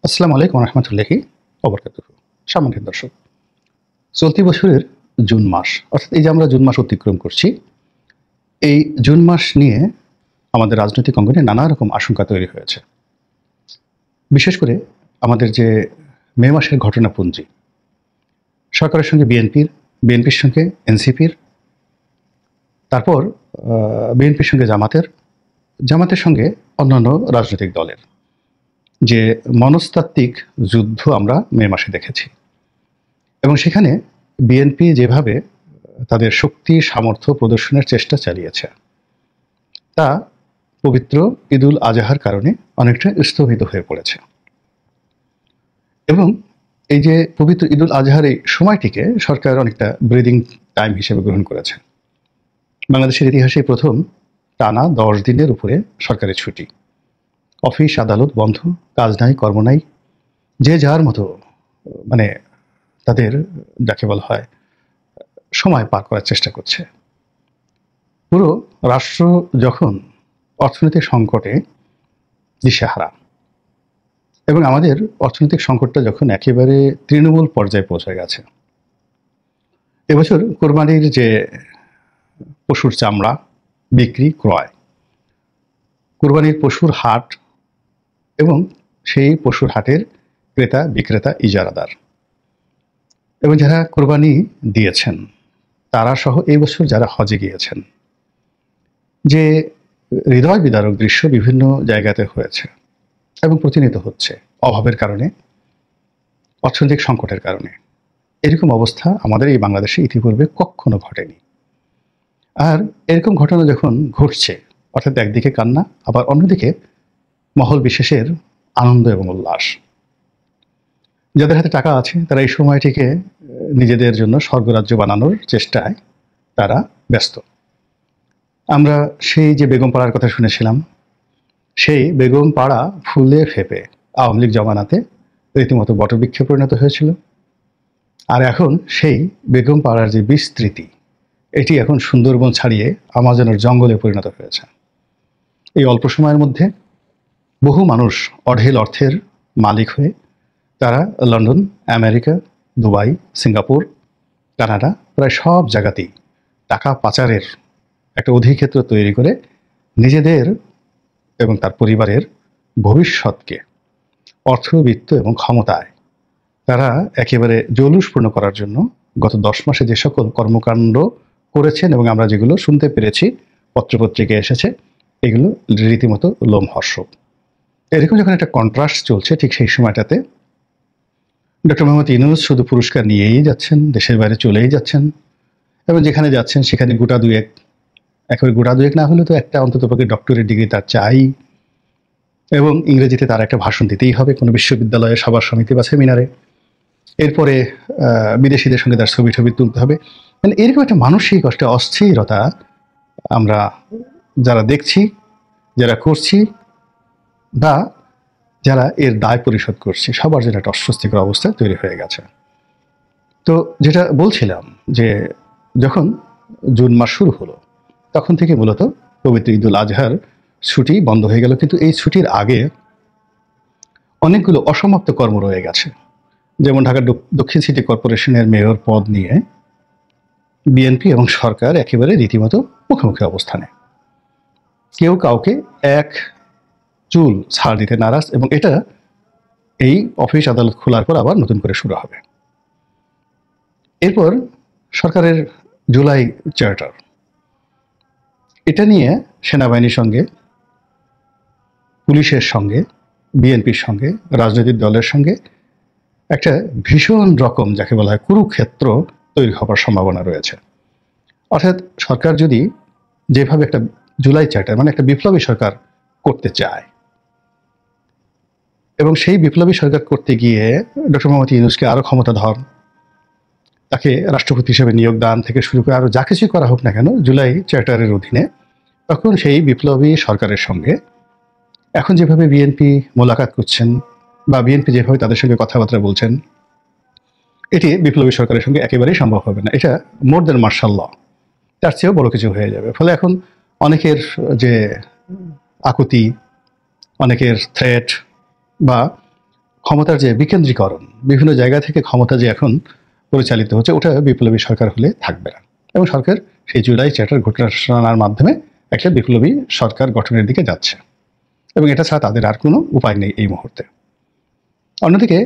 আসসালামু আলাইকুম রহমতুল্লাহি ওবরকাতুহু। সম্মানিত দর্শক, চলতি বছরের জুন মাস, অর্থাৎ এই যে আমরা জুন মাস অতিক্রম করছি, এই জুন মাস নিয়ে আমাদের রাজনৈতিক অঙ্গনে নানা রকম আশঙ্কা তৈরি হয়েছে। বিশেষ করে আমাদের যে মে মাসের ঘটনাপুঞ্জি, সরকারের সঙ্গে বিএনপির সঙ্গে এনসিপির, তারপর বিএনপির সঙ্গে জামাতের সঙ্গে অন্যান্য রাজনৈতিক দলের যে মনস্তাত্ত্বিক যুদ্ধ আমরা মে মাসে দেখেছি, এবং সেখানে বিএনপি যেভাবে তাদের শক্তি সামর্থ্য প্রদর্শনের চেষ্টা চালিয়েছে, তা পবিত্র ঈদুল আজহার কারণে অনেকটা স্থগিত হয়ে পড়েছে। এবং এই যে পবিত্র ঈদুল আজহার এই সময়টিকে সরকার অনেকটা ব্রিদিং টাইম হিসেবে গ্রহণ করেছে। বাংলাদেশের ইতিহাসে প্রথম টানা 10 দিনের উপরে সরকারি ছুটি, অফিস আদালত বন্ধ, কাজ নাই কর্ম নাই, যে যার মতো মানে তাদের যাকে বলা হয় সময় পার করার চেষ্টা করছে। পুরো রাষ্ট্র যখন অর্থনৈতিক সংকটে দিশেহারা, এবং আমাদের অর্থনৈতিক সংকটটা যখন একেবারে তৃণমূল পর্যায়ে পৌঁছে গেছে, এবছর কোরবানির যে পশুর চামড়া বিক্রি ক্রয়, কোরবানির পশুর হাট এবং সেই পশুর হাটের ক্রেতা বিক্রেতা ইজারাদার এবং যারা কোরবানি দিয়েছেন তারা সহ এই বছর যারা হজে গিয়েছেন, যে হৃদয় বিদারক দৃশ্য বিভিন্ন জায়গাতে হয়েছে এবং প্রতিনিয়ত হচ্ছে অভাবের কারণে, অর্থনৈতিক সংকটের কারণে। এরকম অবস্থা আমাদের এই বাংলাদেশে ইতিপূর্বে কখনো ঘটেনি। আর এরকম ঘটনা যখন ঘটছে, অর্থাৎ একদিকে কান্না, আবার অন্যদিকে মহল বিশেষের আনন্দ এবং উল্লাস। যাদের হাতে টাকা আছে তারা এই সময়টিকে নিজেদের জন্য স্বর্গরাজ্য বানানোর চেষ্টায় তারা ব্যস্ত। আমরা সেই যে বেগম পাড়ার কথা শুনেছিলাম, সেই বেগম পাড়া ফুলে ফেপে আওয়ামী লীগ জমানাতে রীতিমতো বটবৃক্ষে পরিণত হয়েছিল। আর এখন সেই বেগম পাড়ার যে বিস্তৃতি, এটি এখন সুন্দরবন ছাড়িয়ে আমাজনের জঙ্গলে পরিণত হয়েছে। এই অল্প সময়ের মধ্যে বহু মানুষ অঢেল অর্থের মালিক হয়ে তারা London, America, Dubai, Singapore, Canada, প্রায় সব জায়গাতেই টাকা পাচারের একটা অধিক্ষেত্র তৈরি করে নিজেদের এবং তার পরিবারের ভবিষ্যৎকে অর্থবিত্ত এবং ক্ষমতায় তারা একেবারে জৌলুসপূর্ণ করার জন্য গত 10 মাসে যে সকল কর্মকাণ্ড করেছেন এবং আমরা যেগুলো শুনতে পেরেছি, পত্রপত্রিকায় এসেছে, এগুলো রীতিমতো লোমহর্ষক। এরকম যখন একটা কন্ট্রাস্ট চলছে, ঠিক সেই সময়টাতে ডক্টর মোহাম্মদ ইউনূস শুধু পুরস্কার নিয়েই যাচ্ছেন, দেশের বাইরে চলেই যাচ্ছেন, এবং যেখানে যাচ্ছেন সেখানে একেবারে গোটা দুয়েক না হলে তো একটা অন্ততপক্ষে ডক্টরেট ডিগ্রি তার চাই, এবং ইংরেজিতে তার একটা ভাষণ দিতেই হবে কোনো বিশ্ববিদ্যালয়ে সভা সমিতি বা সেমিনারে। এরপরে বিদেশিদের সঙ্গে তার ছবি তুলতে হবে। মানে এরকম একটা মানসিক একটা অস্থিরতা আমরা যারা দেখছি, যারা করছি, বা যারা এর দায় পরিশোধ করছি, সবার জন্য একটা অস্বস্তিকর অবস্থা তৈরি হয়ে গেছে। তো যেটা বলছিলাম যে যখন জুন মাস শুরু হলো, তখন থেকে মূলত পবিত্র ঈদুল আজহার ছুটি বন্ধ হয়ে গেল। কিন্তু এই ছুটির আগে অনেকগুলো অসমাপ্ত কর্ম রয়ে গেছে। যেমন ঢাকা দক্ষিণ সিটি কর্পোরেশনের মেয়র পদ নিয়ে বিএনপি এবং সরকার একেবারে রীতিমতো মুখোমুখি অবস্থানে, কেউ কাউকে এক চুল ছাড় দিতে নারাজ, এবং এটা এই অফিস আদালত খোলার পর আবার নতুন করে শুরু হবে। এরপর সরকারের জুলাই চার্টার, এটা নিয়ে সেনাবাহিনীর সঙ্গে, পুলিশের সঙ্গে, বিএনপির সঙ্গে, রাজনৈতিক দলের সঙ্গে একটা ভীষণ রকম যাকে বলা হয় কুরুক্ষেত্র তৈরি হবার সম্ভাবনা রয়েছে। অর্থাৎ সরকার যদি যেভাবে একটা জুলাই চার্টার মানে একটা বিপ্লবী সরকার করতে চায়, এবং সেই বিপ্লবী সরকার করতে গিয়ে ডক্টর মোহাম্মদ ইউনূসকে আরও ক্ষমতাধর, তাকে রাষ্ট্রপতি হিসেবে নিয়োগ দান থেকে শুরু করে আরও যা কিছুই করা হোক না কেন জুলাই চার্টারের অধীনে, তখন সেই বিপ্লবী সরকারের সঙ্গে এখন যেভাবে বিএনপি মোলাকাত করছেন বা বিএনপি যেভাবে তাদের সঙ্গে কথাবার্তা বলছেন, এটি বিপ্লবী সরকারের সঙ্গে একেবারেই সম্ভব হবে না। এটা মোর দেন মার্শাল ল, তার চেয়েও বড় কিছু হয়ে যাবে। ফলে এখন অনেকের যে আকুতি, অনেকের থ্রেট বা ক্ষমতার যে বিকেন্দ্রীকরণ, বিভিন্ন জায়গা থেকে ক্ষমতা যে এখন পরিচালিত হচ্ছে, ওটা বিপ্লবী সরকার হলে থাকবে না। এবং সরকার সেই জুলাই চ্যাটার ঘোষণার মাধ্যমে একটা বিপ্লবী সরকার গঠনের দিকে যাচ্ছে, এবং এটা ছাড়া তাদের আর কোনো উপায় নেই এই মুহূর্তে। অন্যদিকে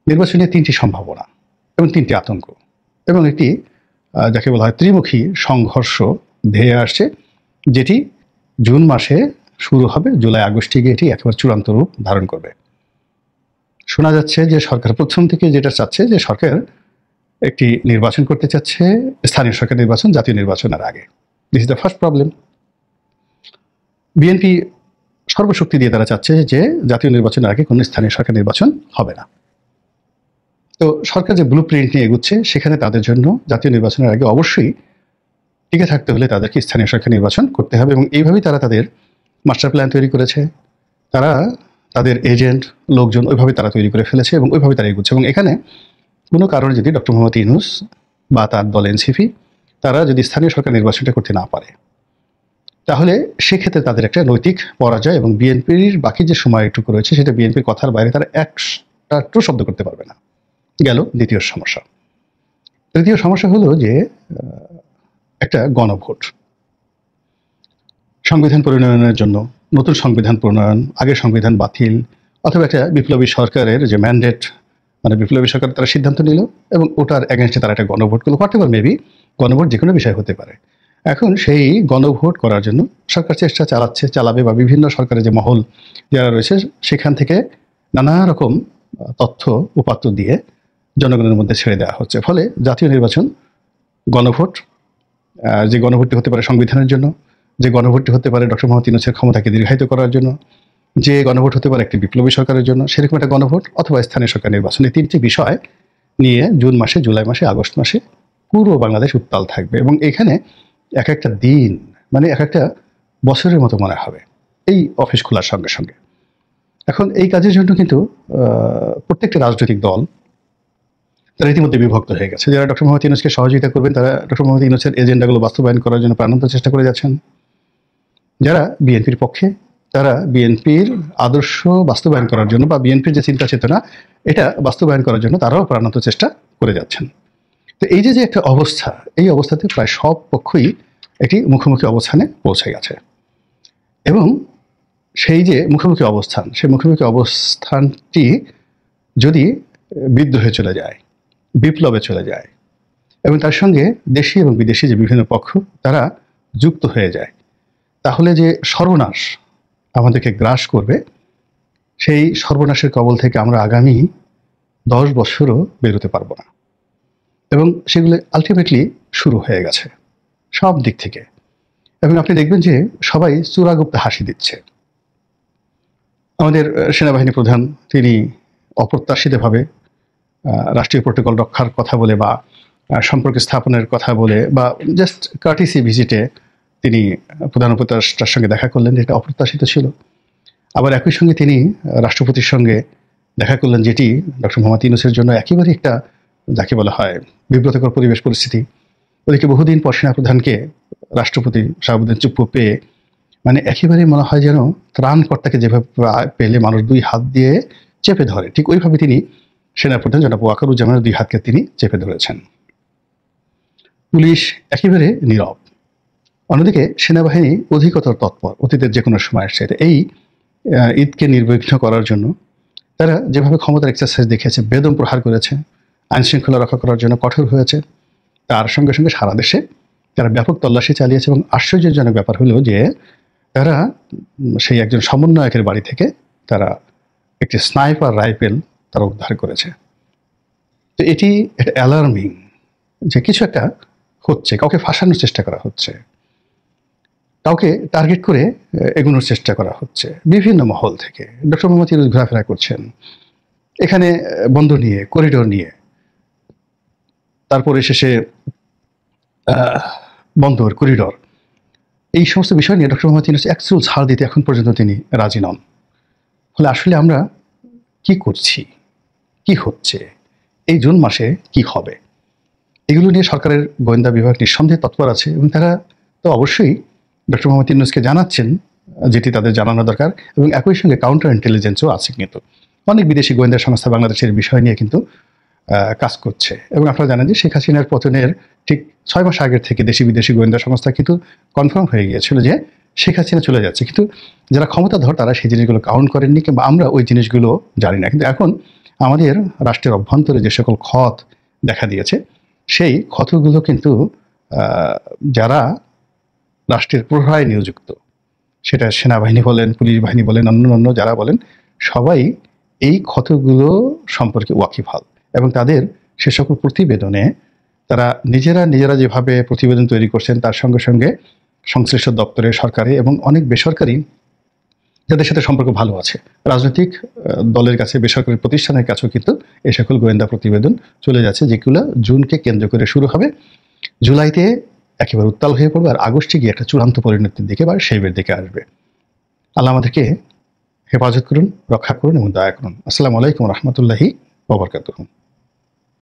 নির্বাচনে তিনটি সম্ভাবনা এবং তিনটি আতঙ্ক, এবং একটি যাকে বলা হয় ত্রিমুখী সংঘর্ষ ধেয়ে আসছে, যেটি জুন মাসে শুরু হবে, জুলাই আগস্টে গিয়ে এটি একেবারে চূড়ান্ত রূপ ধারণ করবে। শোনা যাচ্ছে যে সরকার প্রথম থেকে যেটা চাচ্ছে, যে সরকার একটি নির্বাচন করতে চাচ্ছে, স্থানীয় সরকার নির্বাচন জাতীয় নির্বাচনের আগে। This is the first problem. BNP সর্বশক্তি দিয়ে তারা চাচ্ছে যে জাতীয় নির্বাচনের আগে কোনো স্থানীয় সরকার নির্বাচন হবে না। তো সরকার যে ব্লু প্রিন্ট নিয়ে এগুচ্ছে, সেখানে তাদের জন্য জাতীয় নির্বাচনের আগে অবশ্যই টিকে থাকতে হলে তাদেরকে স্থানীয় সরকার নির্বাচন করতে হবে, এবং এইভাবেই তারা তাদের মাস্টার প্ল্যান তৈরি করেছে। তারা তাদের এজেন্ট লোকজন ওইভাবে তারা তৈরি করে ফেলেছে, এবং ওইভাবে তারা এগুচ্ছে। এবং এখানে কোনো কারণে যদি ডক্টর মোহাম্মদ ইউনূস বা তার দল এনসিপি তারা যদি স্থানীয় সরকার নির্বাচনটা করতে না পারে, তাহলে সেক্ষেত্রে তাদের একটা নৈতিক পরাজয়, এবং বিএনপির বাকি যে সময়টুকু রয়েছে সেটা বিএনপির কথার বাইরে তারা একটা টু শব্দ করতে পারবে না। গেল দ্বিতীয় সমস্যা। তৃতীয় সমস্যা হলো যে একটা গণভোট, সংবিধান প্রণয়নের জন্য নতুন সংবিধান প্রণয়ন, আগের সংবিধান বাতিল, অথবা একটা বিপ্লবী সরকারের যে ম্যান্ডেট, মানে বিপ্লবী সরকার তারা সিদ্ধান্ত নিল এবং ওটার এগেনস্টে তারা একটা গণভোট করলো, হোয়াট এভার মেবি, গণভোট যে কোনো বিষয় হতে পারে। এখন সেই গণভোট করার জন্য সরকার চেষ্টা চালাবে, বা বিভিন্ন সরকারের যে মহল যারা রয়েছে সেখান থেকে নানা রকম তথ্য উপাত্ত দিয়ে জনগণের মধ্যে ছেড়ে দেওয়া হচ্ছে। ফলে জাতীয় নির্বাচন, গণভোট, যে গণভোটটি হতে পারে সংবিধানের জন্য, যে গণভোটটি হতে পারে ডক্টর মোহাম্মদ ইউনূসের ক্ষমতাকে দীর্ঘায়িত করার জন্য, যে গণভোট হতে পারে একটি বিপ্লবী সরকারের জন্য, সেরকম একটা গণভোট অথবা স্থানীয় সরকার নির্বাচন, এই তিনটি বিষয় নিয়ে জুন মাসে, জুলাই মাসে, আগস্ট মাসে পুরো বাংলাদেশ উত্তাল থাকবে। এবং এখানে এক একটা দিন মানে এক একটা বছরের মতো মনে হবে এই অফিস খোলার সঙ্গে সঙ্গে। এখন এই কাজের জন্য কিন্তু প্রত্যেকটা রাজনৈতিক দল তারা ইতিমধ্যে বিভক্ত হয়ে গেছে। যারা ডক্টর মোহাম্মদ ইউনূসকে সহযোগিতা করবেন তারা ডক্টর মোহাম্মদ ইউনূসের এজেন্ডাগুলো বাস্তবায়ন করার জন্য প্রাণান্ত চেষ্টা করে যাচ্ছেন। যারা বিএনপির পক্ষে, তারা বিএনপির আদর্শ বাস্তবায়ন করার জন্য বা বিএনপির যে চিন্তা চেতনা এটা বাস্তবায়ন করার জন্য তারাও প্রাণান্ত চেষ্টা করে যাচ্ছেন। তো এই যে একটা অবস্থা, এই অবস্থাতে প্রায় সব পক্ষই একটি মুখোমুখি অবস্থানে পৌঁছে গেছে। এবং সেই যে মুখোমুখি অবস্থান, সেই মুখোমুখি অবস্থানটি যদি বিদ্রোহে চলে যায়, বিপ্লবে চলে যায়, এবং তার সঙ্গে দেশি এবং বিদেশি যে বিভিন্ন পক্ষ তারা যুক্ত হয়ে যায়, তাহলে যে সর্বনাশ আমাদেরকে গ্রাস করবে, সেই সর্বনাশের কবল থেকে আমরা আগামী 10 বছরও বেরোতে পারবো না। এবং সেগুলো আলটিমেটলি শুরু হয়ে গেছে সব দিক থেকে। এবং আপনি দেখবেন যে সবাই চূড়াগুপ্ত হাসি দিচ্ছে। আমাদের সেনাবাহিনী প্রধান তিনি অপ্রত্যাশিতভাবে রাষ্ট্রীয় প্রোটোকল রক্ষার কথা বলে বা সম্পর্ক স্থাপনের কথা বলে বা জাস্ট কার্টিসি ভিজিটে তিনি প্রধান উপদেষ্টার সঙ্গে দেখা করলেন, যেটা অপ্রত্যাশিত ছিল। আবার একই সঙ্গে তিনি রাষ্ট্রপতির সঙ্গে দেখা করলেন, যেটি ডক্টর মোহাম্মদ ইউনূসের জন্য একেবারে একটা যাকে বলা হয় বিব্রতকর পরিবেশ পরিস্থিতি। ওদিকে বহুদিন পর সেনাপ্রধানকে রাষ্ট্রপতি শাহাবুদ্দিন চুপ্পু পেয়ে মানে একেবারেই মনে হয় যেন ত্রাণকর্তাকে যেভাবে পেলে মানুষ 2 হাত দিয়ে চেপে ধরে, ঠিক ওইভাবে তিনি সেনাপ্রধান জনাব ওয়াকারুজ্জামানের 2 হাতকে তিনি চেপে ধরেছেন। পুলিশ একেবারে নীরব। অন্যদিকে সেনাবাহিনী অধিকতর তৎপর অতীতের যে কোনো সময়ের চাইতে। এই ঈদকে নির্বিঘ্ন করার জন্য তারা যেভাবে ক্ষমতার এক্সারসাইজ দেখিয়েছে, বেদম প্রহার করেছে, আইন শৃঙ্খলা রক্ষা করার জন্য কঠোর হয়েছে, তার সঙ্গে সঙ্গে সারা দেশে তারা ব্যাপক তল্লাশি চালিয়েছে। এবং আশ্চর্যজনক ব্যাপার হলো যে তারা সেই একজন সমন্বয়কের বাড়ি থেকে তারা একটি স্নাইপার রাইফেল তারা উদ্ধার করেছে। তো এটি একটা অ্যালার্মিং যে কিছু একটা হচ্ছে, কাউকে ফাঁসানোর চেষ্টা করা হচ্ছে, কাউকে টার্গেট করে এগোনোর চেষ্টা করা হচ্ছে বিভিন্ন মহল থেকে। ডক্টর মোহাম্মদ ইউনূস ঘোরাফেরা করছেন এখানে বন্দর নিয়ে, করিডোর নিয়ে, তারপরে শেষে বন্দর, করিডোর, এই সমস্ত বিষয় নিয়ে ডক্টর মোহাম্মদ ইউনূস একচুল ছাড় দিতে এখন পর্যন্ত তিনি রাজি নন। ফলে আসলে আমরা কি করছি, কি হচ্ছে, এই জুন মাসে কি হবে, এগুলো নিয়ে সরকারের গোয়েন্দা বিভাগ নিঃসন্দেহে তৎপর আছে। এবং তারা তো অবশ্যই ডক্টর মোহাম্মদ ইউনূসকে জানাচ্ছেন যেটি তাদের জানানো দরকার। এবং একই সঙ্গে কাউন্টার ইন্টেলিজেন্সও আছে, কিন্তু অনেক বিদেশি গোয়েন্দা সংস্থা বাংলাদেশের বিষয় নিয়ে কিন্তু কাজ করছে। এবং আপনারা জানেন যে শেখ হাসিনার পতনের ঠিক 6 মাস আগের থেকে দেশি বিদেশি গোয়েন্দা সংস্থা কিন্তু কনফার্ম হয়ে গিয়েছিল যে শেখ হাসিনা চলে যাচ্ছে, কিন্তু যারা ক্ষমতাধর তারা সেই জিনিসগুলো কাউন্ট করেননি, কিংবা আমরা ওই জিনিসগুলো জানি না। কিন্তু এখন আমাদের রাষ্ট্রের অভ্যন্তরে যে সকল ক্ষত দেখা দিয়েছে, সেই ক্ষতগুলো কিন্তু যারা রাষ্ট্রের প্রহরায় নিয়োজিত, সেটা সেনাবাহিনী বলেন, পুলিশ বাহিনী বলেন, অন্য যারা বলেন, সবাই এই ক্ষতগুলো সম্পর্কে ওয়াকিবহাল। এবং তাদের সে সকল প্রতিবেদনে তারা নিজেরা যেভাবে প্রতিবেদন তৈরি করছেন, তার সঙ্গে সঙ্গে সংশ্লিষ্ট দপ্তরে, সরকারি এবং অনেক বেসরকারি যাদের সাথে সম্পর্ক ভালো আছে, রাজনৈতিক দলের কাছে, বেসরকারি প্রতিষ্ঠানের কাছেও কিন্তু এই সকল গোয়েন্দা প্রতিবেদন চলে যাচ্ছে, যেগুলো জুনকে কেন্দ্র করে শুরু হবে, জুলাইতে একেবারে উত্তাল হয়ে পড়বে, আর আগস্টে গিয়ে একটা চূড়ান্ত পরিণতির দিকে বা শেপের দিকে আসবে। আল্লাহ আমাদেরকে হেফাজত করুন, রক্ষা করুন এবং দয়া করুন। আসসালামু আলাইকুম রহমতুল্লাহি ওয়া বারাকাতুহু।